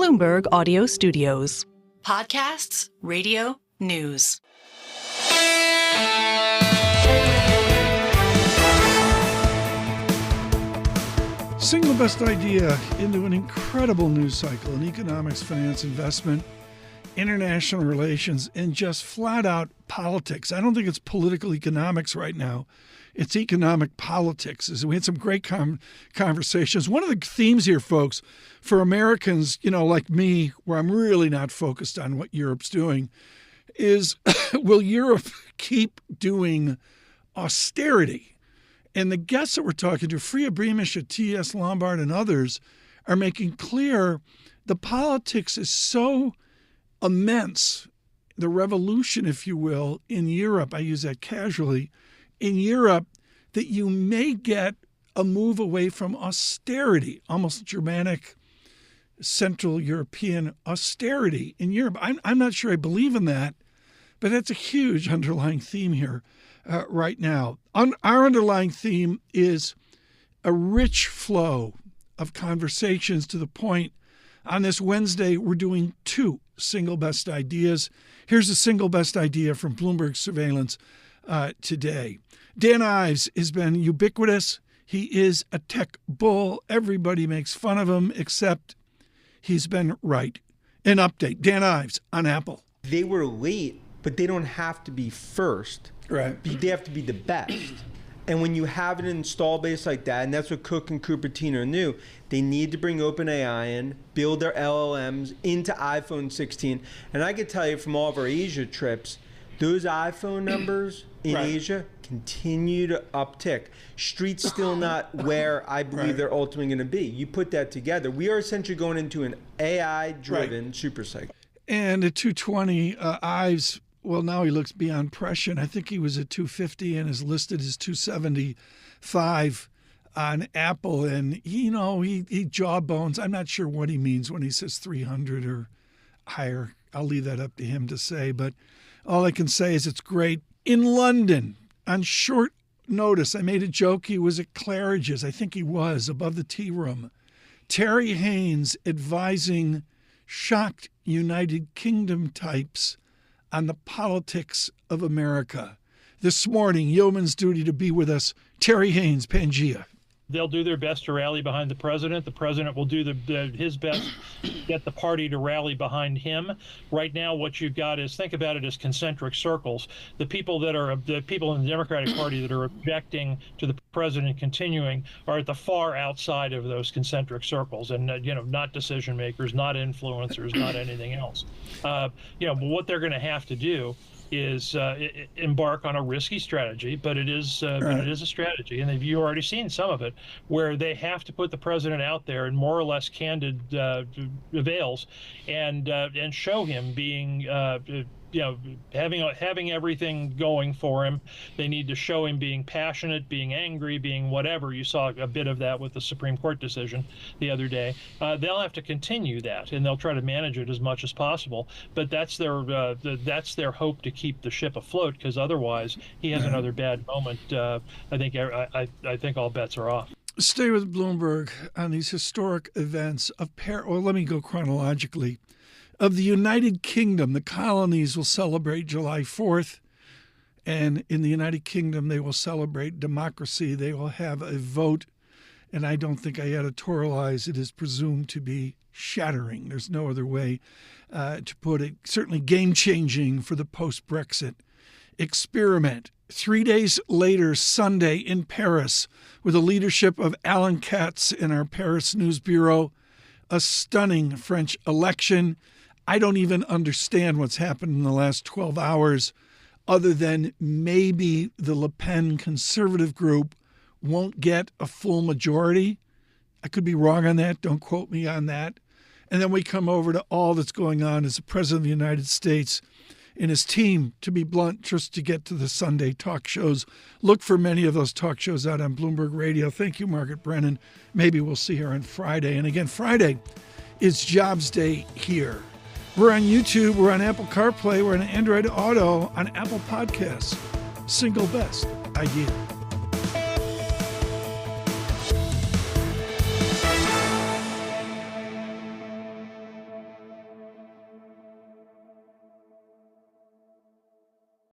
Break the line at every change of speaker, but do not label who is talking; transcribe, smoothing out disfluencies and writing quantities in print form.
Bloomberg Audio Studios.
Podcasts, radio, news.
Single best idea into an incredible news cycle in economics, finance, investment, international relations, and just flat out politics. I don't think it's political economics right now. It's economic politics. We had some great conversations. One of the themes here, folks, for Americans, like me, where I'm really not focused on what Europe's doing, is will Europe keep doing austerity? And the guests that we're talking to, Freya Bremish at T.S. Lombard and others, are making clear the politics is so immense, the revolution, if you will, in Europe, I use that casually, in Europe, that you may get a move away from austerity, almost Germanic, Central European austerity in Europe. I'm not sure I believe in that, but that's a huge underlying theme here right now. Our underlying theme is a rich flow of conversations to the point on this Wednesday we're doing two single best ideas. Here's a single best idea from Bloomberg Surveillance today. Dan Ives has been ubiquitous. He is a tech bull. Everybody makes fun of him, except he's been right. An update. Dan Ives on Apple.
They were late, but they don't have to be first.
Right.
They have to be the best. And when you have an install base like that, and that's what Cook and Cupertino knew, they need to bring OpenAI in, build their LLMs into iPhone 16. And I can tell you from all of our Asia trips, those iPhone numbers in Asia continue to uptick. Street's still not where I believe they're ultimately going to be. You put that together, we are essentially going into an AI-driven super cycle.
And at 220, Ives, well, now he looks beyond prescient. I think he was at 250 and is listed as 275 on Apple. And, he jawbones. I'm not sure what he means when he says 300 or higher. I'll leave that up to him to say. But all I can say is it's great. In London, on short notice, I made a joke he was at Claridge's. I think he was, above the tea room. Terry Haines advising shocked United Kingdom types on the politics of America. This morning, yeoman's duty to be with us, Terry Haines, Pangea.
They'll do their best to rally behind the president. The president will do his best to get the party to rally behind him. Right now, what you've got is, think about it as concentric circles. The people in the Democratic Party that are objecting to the president continuing are at the far outside of those concentric circles, and not decision makers, not influencers, not anything else. What they're going to have to do is embark on a risky strategy, but it is a strategy, and you've already seen some of it, where they have to put the president out there in more or less candid avails, and show him being having everything going for him. They need to show him being passionate, being angry, being whatever. You saw a bit of that with the Supreme Court decision the other day. They'll have to continue that, and they'll try to manage it as much as possible. But that's their hope to keep the ship afloat, because otherwise he has another bad moment. I think all bets are off.
Stay with Bloomberg on these historic events of let me go chronologically. Of the United Kingdom, the colonies will celebrate July 4th, and in the United Kingdom, they will celebrate democracy. They will have a vote, and I don't think I editorialize. It is presumed to be shattering. There's no other way to put it. Certainly game-changing for the post-Brexit experiment. 3 days later, Sunday in Paris, with the leadership of Alan Katz in our Paris News Bureau, a stunning French election. I don't even understand what's happened in the last 12 hours, other than maybe the Le Pen conservative group won't get a full majority. I could be wrong on that. Don't quote me on that. And then we come over to all that's going on as the President of the United States and his team, to be blunt, just to get to the Sunday talk shows. Look for many of those talk shows out on Bloomberg Radio. Thank you, Margaret Brennan. Maybe we'll see her on Friday. And again, Friday is Jobs Day here. We're on YouTube, we're on Apple CarPlay, we're on Android Auto, on Apple Podcasts. Single best idea.